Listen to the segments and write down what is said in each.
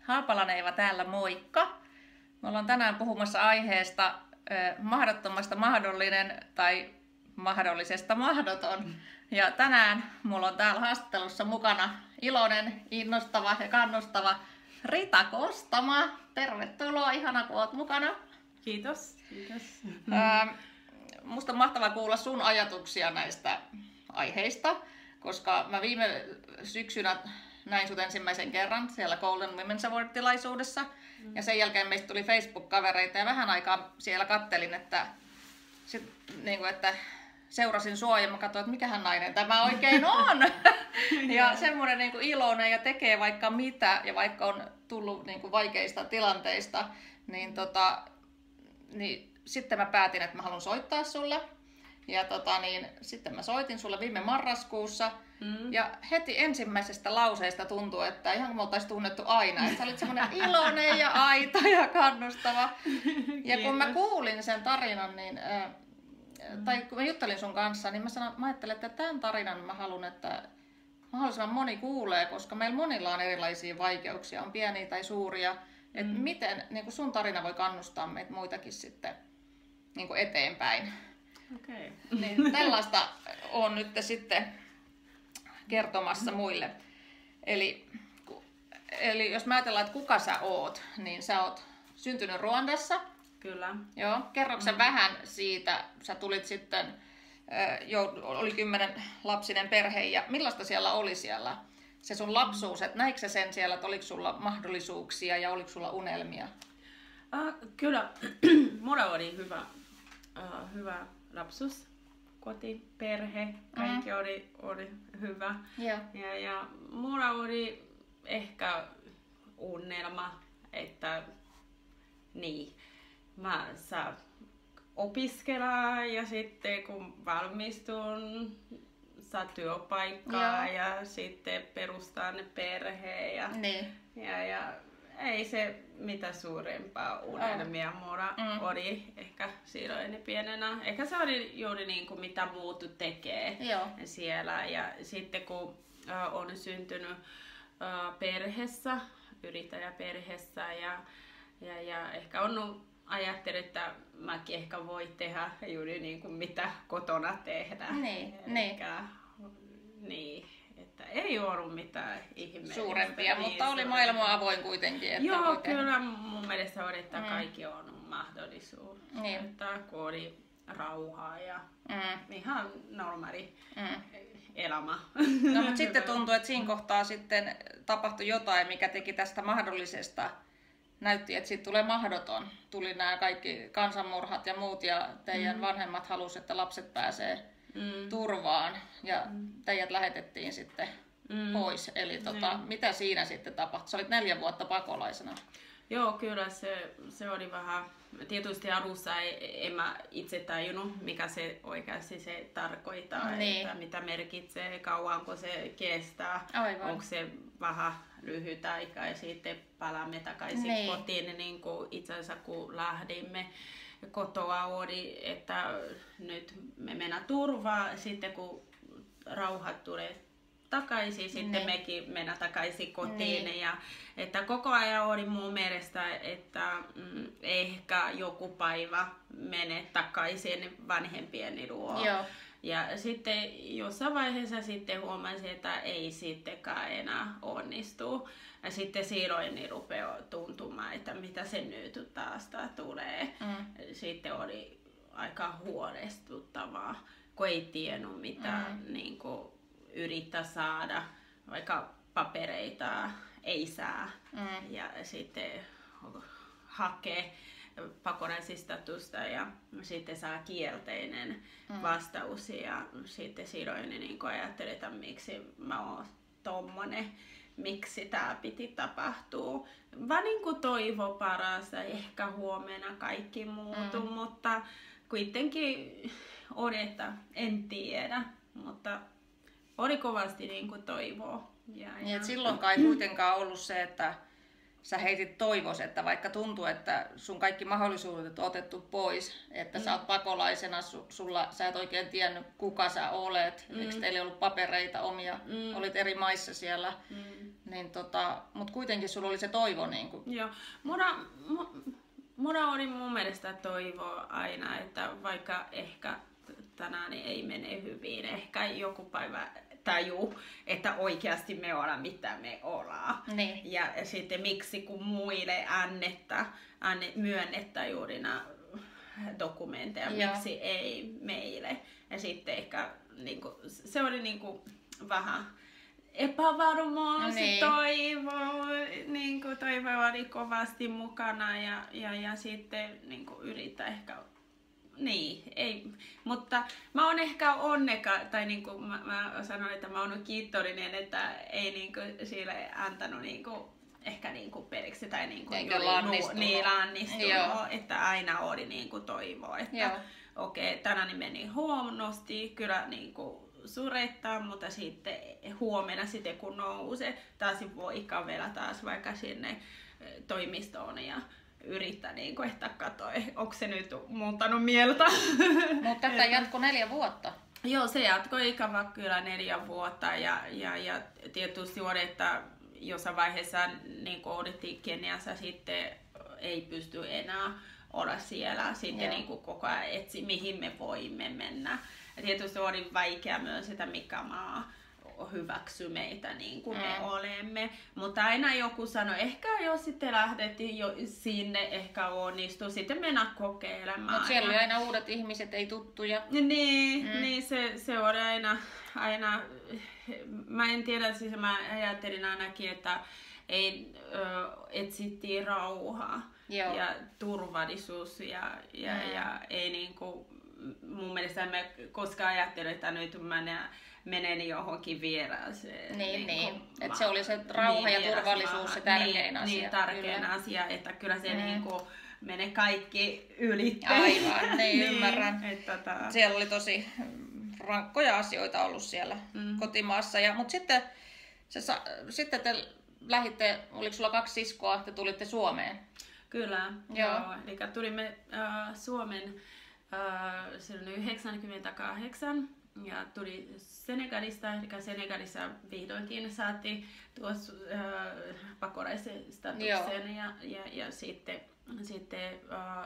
Haapalaneeva täällä, moikka! Me ollaan tänään puhumassa aiheesta mahdottomasta mahdollinen tai mahdollisesta mahdoton. Ja tänään mulla on täällä haastattelussa mukana iloinen, innostava ja kannustava Rita Kostama. Tervetuloa, ihana kun oot mukana. Kiitos. Kiitos. Musta on mahtavaa kuulla sun ajatuksia näistä aiheista, koska mä viime syksynä näin sut ensimmäisen kerran siellä Golden Women's Award-tilaisuudessa. Ja sen jälkeen meistä tuli Facebook-kavereita ja vähän aikaa siellä kattelin, että seurasin sua ja mä katsoin, että mikähän nainen tämä oikein on. Ja semmoinen niin kuin iloinen ja tekee vaikka mitä ja vaikka on tullut niin kuin vaikeista tilanteista, niin sitten mä päätin, että mä haluan soittaa sulle. Ja sitten mä soitin sulle viime marraskuussa. Ja heti ensimmäisestä lauseesta tuntui, että ihan kuin me oltaisiin tunnettu aina. Että sä olit semmoinen iloinen ja aito ja kannustava. Ja kun mä kuulin sen tarinan, tai kun mä juttelin sun kanssa, niin mä ajattelin, että tämän tarinan mä haluan, että mahdollisimman moni kuulee, koska meillä monilla on erilaisia vaikeuksia, on pieniä tai suuria. Että miten niin sun tarina voi kannustaa meitä muitakin sitten niin eteenpäin. Okay. Niin tällaista on nyt sitten kertomassa muille. Eli jos mä ajatellaan, että kuka sä oot, niin sä oot syntynyt Ruandassa. Kyllä. Joo. Kerroksä sä vähän siitä, sä tulit sitten, oli 10-lapsinen perhe, ja millaista siellä oli siellä se sun lapsuus, että näikö sä sen siellä, että oliko sulla mahdollisuuksia ja oliko sulla unelmia? Kyllä, mulla oli hyvä lapsuus, koti, perhe, kaikki oli hyvä. Ja mulla oli ehkä unelma, että mä saan opiskella ja sitten kun valmistun, saa työpaikkaa ja sitten perustan perhe ja ei se mitä suurempaa unelmia mulla oli ehkä silloin pienenä. Ehkä se oli juuri niin kuin mitä muut tekee siellä. Ja sitten kun on syntynyt perheessä, yrittäjäperheessä ja ehkä on ajattelin, että mäkin ehkä voi tehdä juuri niin kuin mitä kotona tehdään. Että ei ollut mitään ihmeellistä. Suurempia, mutta oli maailma avoin kuitenkin. Että joo, kyllä mun mielestä oli, että kaikki on mahdollisuus. Että kun oli rauhaa ja ihan normaali elämä. No, mutta sitten tuntuu, että siinä kohtaa sitten tapahtui jotain, mikä teki tästä mahdollisesta. Näytti, että siitä tulee mahdoton. Tuli nämä kaikki kansanmurhat ja muut ja teidän vanhemmat halusivat, että lapset pääsee turvaan ja teidät lähetettiin sitten pois. Eli mitä siinä sitten tapahtui? Sä olit 4 vuotta pakolaisena. Joo, kyllä se oli vähän. Tietysti alussa en mä itse tajunnut, mikä se oikeasti se tarkoittaa, että mitä merkitsee, kauanko se kestää. Aivan. Onko se vähän lyhyt aika ja sitten palaamme takaisin kotiin, niin kuin itse asiassa kun lähdimme kotoa oli, että nyt me mennään turvaan, sitten kun rauhat tulee takaisin, sitten mekin mennään takaisin kotiin. Ja, että koko ajan oli mun mielestä, että ehkä joku päivä menee takaisin vanhempieni luo. Ja sitten jossain vaiheessa sitten huomasin, että ei sittenkään enää onnistu. Ja sitten silloin niin rupeaa tuntumaan, että mitä se nyt taas tulee. Sitten oli aika huolestuttavaa, kun ei tiennyt mitä niin kuin yrittää saada, vaikka papereita ei saa. Ja sitten hakee pakolaisistatusta ja sitten saa kielteinen vastaus. Ja sitten silloin niin ajattelin, että miksi mä oon tommonen, miksi tää piti tapahtua. Vaan niin kuin toivo parasta, ehkä huomenna kaikki muuttuu, mutta kuitenkin oli, että en tiedä, mutta oli kovasti niin kuin toivoa. Niin, et silloinkaan ei kuitenkaan ollut se, että sä heitit toivos, että vaikka tuntuu, että sun kaikki mahdollisuudet on otettu pois, että sä oot pakolaisena, sä et oikein tiennyt kuka sä olet, eikö teillä ollut papereita omia, olit eri maissa siellä, Mutta kuitenkin sulla oli se toivo. Niin kuin... Joo. Mulla oli mun mielestä toivoa aina, että vaikka ehkä tänään ei mene hyvin, ehkä joku päivä tajuu, että oikeasti me ollaan mitä me ollaan. Niin. Ja sitten miksi kun muille myönnettä juuri dokumentteja, miksi ei meille. Ja sitten ehkä niinku, se oli niinku vähän epävarmaa, se toivo oli kovasti mukana ja sitten niinku yrittää ehkä ei, mutta mä oon ehkä tai niinku mä sanoin, että mä oon kiitollinen, että ei niinku sille antanut niinku ehkä niinku periksi tai niinku lannistunut, että aina oli niinku toivoa, että okei, tänään meni huonosti, kyllä niinku surettaa, mutta sitten huomenna sitten kun nousee, taas voi kävellä taas vaikka sinne toimistoon ja yrittää niinku, että katsoa, onko se nyt muuttanut mieltä. Mutta tätä jatkoi 4 vuotta. Joo, se jatkoi ikävä kyllä 4 vuotta ja tietysti oli, että jossain vaiheessa niin oudettiin Keniassa sitten ei pysty enää olla siellä, sitten niin koko ajan etsi mihin me voimme mennä. Ja tietysti oli vaikea myös, että mikä maa hyväksy meitä niin kuin me olemme. Mutta aina joku sanoi, ehkä jos sitten lähdettiin jo sinne, ehkä onnistuu, sitten mennä kokeilemaan. Mutta siellä oli aina uudet ihmiset, ei tuttuja. Niin se oli aina, mä en tiedä, siis mä ajattelin ainakin, että etsittiin rauhaa ja turvallisuus ja ei niinku, mun mielestä mä koskaan ajattelin, että nyt mä menen johonkin vieraaseen. Niin. Että se oli se rauha ja turvallisuus se tärkein asia. Niin, tärkein asia, että kyllä se niinku menee kaikki ylitte. Aivan, niin ymmärrän. Siellä oli tosi rankkoja asioita ollut siellä kotimaassa. Mutta sitten te lähditte, oliko sulla 2 siskoa, te tulitte Suomeen? Kyllä, joo. Eli tulimme Suomen silloin 1998 ja tuli Senegalista, eli Senegalissa vihdoinkin saatiin tuossa pakolaisstatuksen ja sitten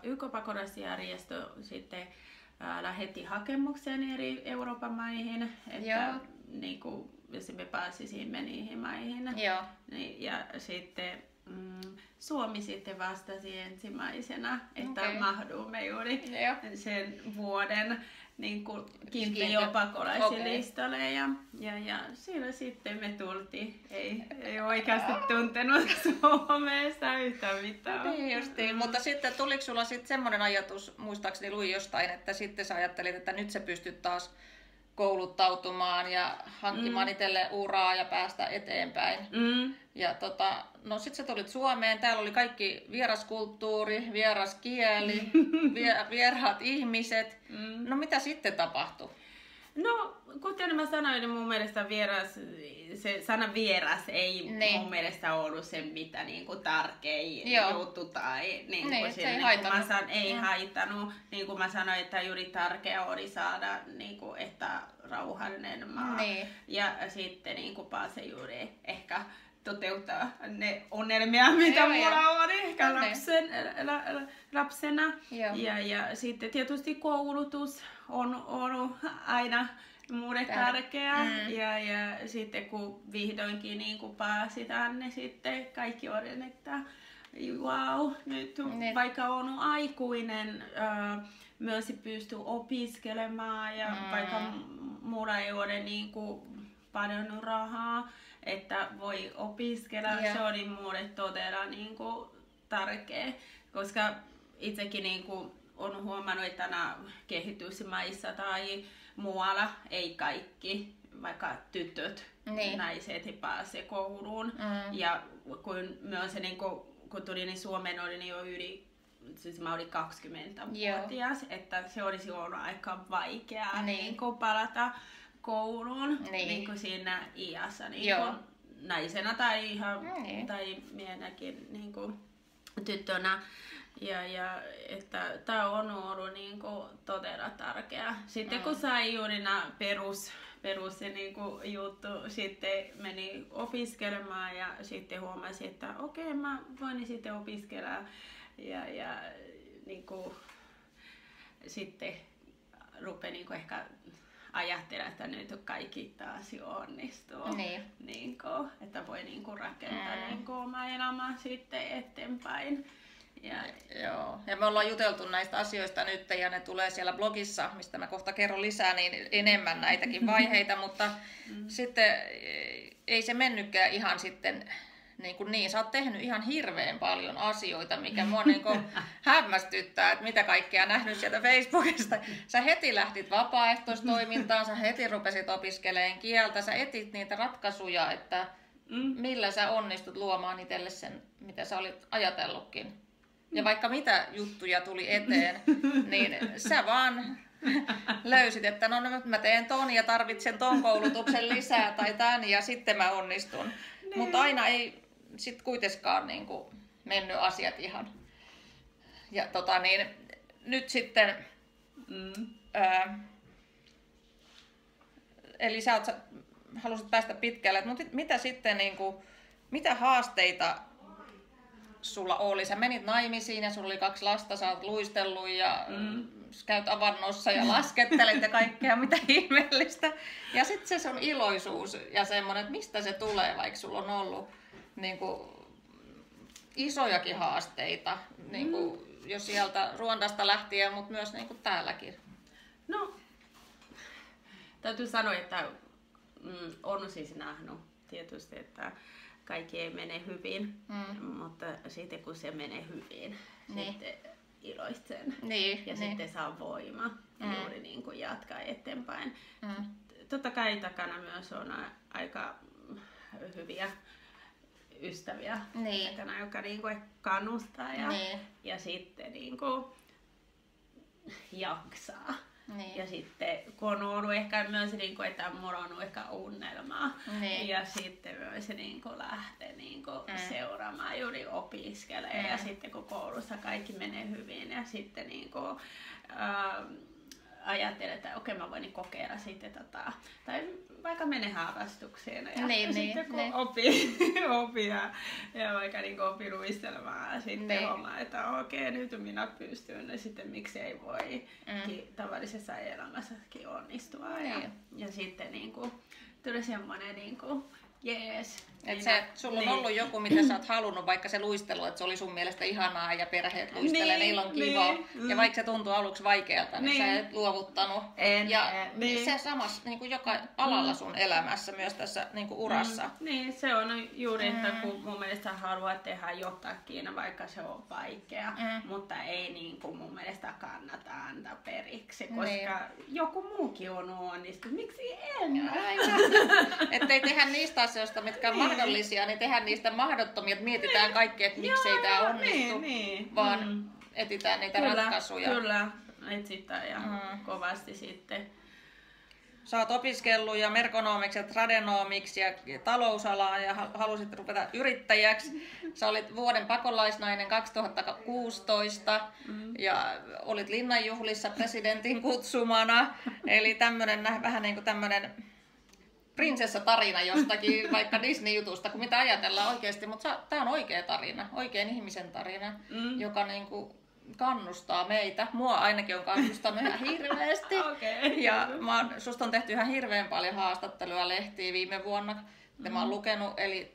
YK-pakolaisjärjestö sitten lähetti hakemuksen eri Euroopan maihin, että niin kuin, jos me pääsisimme niihin maihin. Ja sitten Suomi sitten vastasi ensimmäisenä, että mahdumme juuri sen vuoden niin kiintiöpakolaislistalle ja siinä sitten me tultiin. Ei oikeasti tuntenut Suomesta yhtään mitään. Niin justiin, mutta sitten tuliko sulla sitten semmoinen ajatus, muistaakseni luin jostain, että sitten sä ajattelit, että nyt sä pystyt taas kouluttautumaan ja hankkimaan itselle uraa ja päästä eteenpäin. Ja no sit sä tulit Suomeen, täällä oli kaikki vieraskulttuuri, vieras kieli, vieraat ihmiset. No mitä sitten tapahtui? No, kuten mä sanoin, niin mun mielestä se sana vieras ei mun mielestä ollut se mitä niinku tärkein juttu tai niinku se ei haitannut. Ei haitannut. Niin kuin mä sanoin, että juuri tärkeä oli saada niinku, että rauhallinen maa. Ja sitten niinku pääse juuri ehkä toteuttaa ne unelmia, mitä mulla oli ehkä lapsena. Ja sitten tietysti koulutus on ollut aina mulle tärkeää. Ja sitten kun vihdoinkin niin kun pääsi tänne, sitten kaikki oli, että wow, nyt vaikka on aikuinen, myös pystyy opiskelemaan ja vaikka mulla ei ole niin kuin paljon rahaa, että voi opiskella, se oli mulle todella niin kuin tärkeä, koska itsekin niin kuin on huomannut, että kehitysmaissa tai muualla ei kaikki, vaikka tytöt, naiset pääse kouluun. Ja kun myös niin kun tulin Suomeen, olin jo siis mä olin 20-vuotias, että se olisi ollut aika vaikeaa niin palata kouluun niin siinä iässä niin naisena tai ihan tai miehenäkin niin tyttönä. Ja että tää on ollut niin todella tärkeää. Sitten kun sai juuri perus se niinku juttu. Sitten meni opiskelemaan ja sitten huomasin, että okei, mä voin sitten opiskella ja niinku, sitten rupesin niinku ehkä ajattelemaan, että nyt kaikki taas jo onnistuu. Niinku, että voi niinku rakentaa niinku omaa elämää sitten eteenpäin. Joo. Ja me ollaan juteltu näistä asioista nyt ja ne tulee siellä blogissa, mistä mä kohta kerron lisää, niin enemmän näitäkin vaiheita, mutta sitten ei se mennytkään ihan sitten niin. Sä oot tehnyt ihan hirveän paljon asioita, mikä mua hämmästyttää, että mitä kaikkea nähnyt sieltä Facebookista. Sä heti lähtit vapaaehtoistoimintaan, sä heti rupesit opiskelemaan kieltä, sä etit niitä ratkaisuja, että millä sä onnistut luomaan itselle sen, mitä sä olit ajatellutkin. Ja vaikka mitä juttuja tuli eteen, niin sä vaan löysit, että no nyt mä teen ton ja tarvitsen ton koulutuksen lisää tai tän ja sitten mä onnistun. Mutta aina ei sit kuitenkaan niinku mennyt asiat ihan. Ja nyt sitten, eli sä halusit päästä pitkälle, mutta mitä sitten mitä haasteita sulla oli? Sä menit naimisiin ja sulla oli 2 lasta, sä oot luistellut ja käyt avannossa ja laskettelet ja kaikkea mitä ihmeellistä. Ja sitten se sun iloisuus ja semmoinen, että mistä se tulee, vaikka sulla on ollut isojakin haasteita, jos sieltä Ruandasta lähtien, mutta myös täälläkin. No, täytyy sanoa, että on siis nähnyt tietysti, että kaikki ei mene hyvin, mutta sitten kun se menee hyvin, sitten iloitsen ja sitten saa voima juuri niin kuin jatkaa eteenpäin. Totta kai takana myös on aika hyviä ystäviä, joka niin kuin kannustaa ja sitten niin kuin jaksaa. Ja sitten kun on ollut ehkä myös, että mulla on ehkä unelmaa ja sitten myös lähtee seuraamaan juuri opiskelemaan ja sitten kun koulussa kaikki menee hyvin ja sitten ajattelen, että okei, mä voin kokeilla sitten tai vaikka mene harrastukseen ja sitten kun opii ja vaikka opii luistelemaan ja sitten huomaa, että okei, nyt minä pystyn ja sitten miksi ei voi tavallisessa elämässäkin onnistua ja sitten tuli semmoinen jees. Että sulla on ollut joku, mitä sä oot halunnut, vaikka se luistelu, että se oli sun mielestä ihanaa ja perheet luistelee, niillä on kiva. Ja vaikka se tuntui aluksi vaikealta, niin sä et luovuttanut. Se samassa joka alalla sun elämässä, myös tässä urassa. Niin, se on juuri, että kun mun mielestä haluaa tehdä jotakin, vaikka se on vaikea, mutta ei mun mielestä kannata antaa periksi, koska joku muukin on onnistunut. Miksi en? Että ei tehdä niistä asioista, mitkä on mahdollisia, niin tehdään niistä mahdottomia, että mietitään kaikkea, että miksei tämä onnistu, vaan etsitään niitä ratkaisuja. Kyllä, etsitään ja kovasti sitten. Sä oot opiskellut ja merkonomiksi ja tradenomiksi ja talousalaa ja halusit rupeta yrittäjäksi. Sä olit vuoden pakolaisnainen 2016 ja olit linnanjuhlissa presidentin kutsumana. Eli vähän niin kuin tämmöinen prinsessatarina jostakin, vaikka Disney-jutusta, kun mitä ajatellaan oikeasti, mutta tämä on oikea tarina, oikein ihmisen tarina, joka kannustaa meitä. Mua ainakin on kannustanut ihan hirveästi. Ja susta on tehty ihan hirveän paljon haastatteluja lehtiä viime vuonna, mitä mä oon lukenut. Eli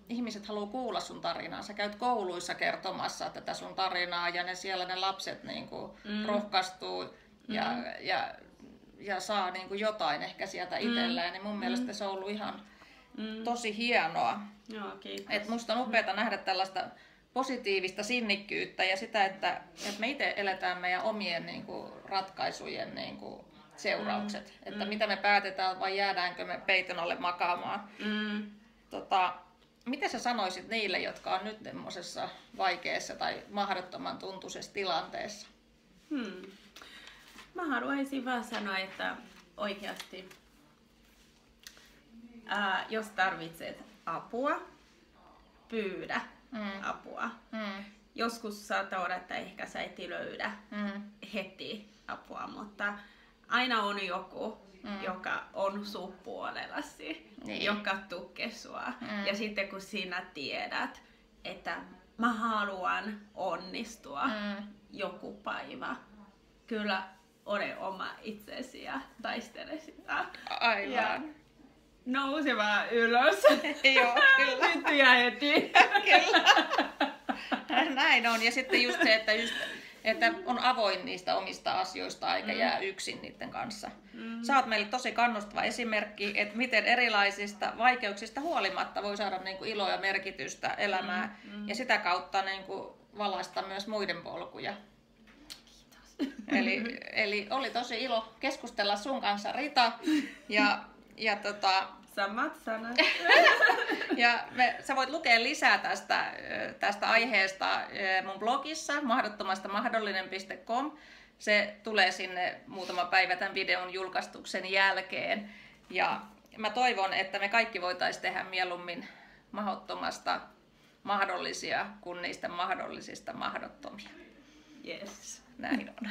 ihmiset haluaa kuulla sun tarinaa. Sä käyt kouluissa kertomassa tätä sun tarinaa ja ne lapset rohkaistuu ja saa jotain ehkä sieltä itselleen, niin mun mielestä se on ollut ihan tosi hienoa. Joo, kiitos. Et musta on upeata nähdä tällaista positiivista sinnikkyyttä ja sitä, että me itse eletään meidän omien ratkaisujen seuraukset. Että mitä me päätetään vai jäädäänkö me peiton alle makaamaan. Mitä sä sanoisit niille, jotka on nyt semmoisessa vaikeassa tai mahdottoman tuntuisessa tilanteessa? Mä haluaisin vaan sanoa, että oikeasti jos tarvitset apua, pyydä apua. Joskus saattaa olla, että ehkä sä et löydä heti apua, mutta aina on joku, joka on sun puolellasi, Niin. joka tukee sua. Ja sitten kun sinä tiedät, että mä haluan onnistua joku päivä, kyllä ole oma itsesi ja taistele sitä. Aivan. Ja nouse vaan ylös. Joo, kyllä. Nyt ja heti. Kyllä. Näin on. Ja sitten just se, että on avoin niistä omista asioista eikä jää yksin niiden kanssa. Sä oot meille tosi kannustava esimerkki, että miten erilaisista vaikeuksista huolimatta voi saada niin kuin iloa ja merkitystä elämään ja sitä kautta niin kuin valaista myös muiden polkuja. Eli oli tosi ilo keskustella sun kanssa, Rita. Samat sanat. Ja sä voit lukea lisää tästä aiheesta mun blogissa mahdottomasta-mahdollinen.com. Se tulee sinne muutama päivä tämän videon julkaistuksen jälkeen. Ja mä toivon, että me kaikki voitaisiin tehdä mieluummin mahdottomasta mahdollisia kuin niistä mahdollisista mahdottomia. Yes. Näin on.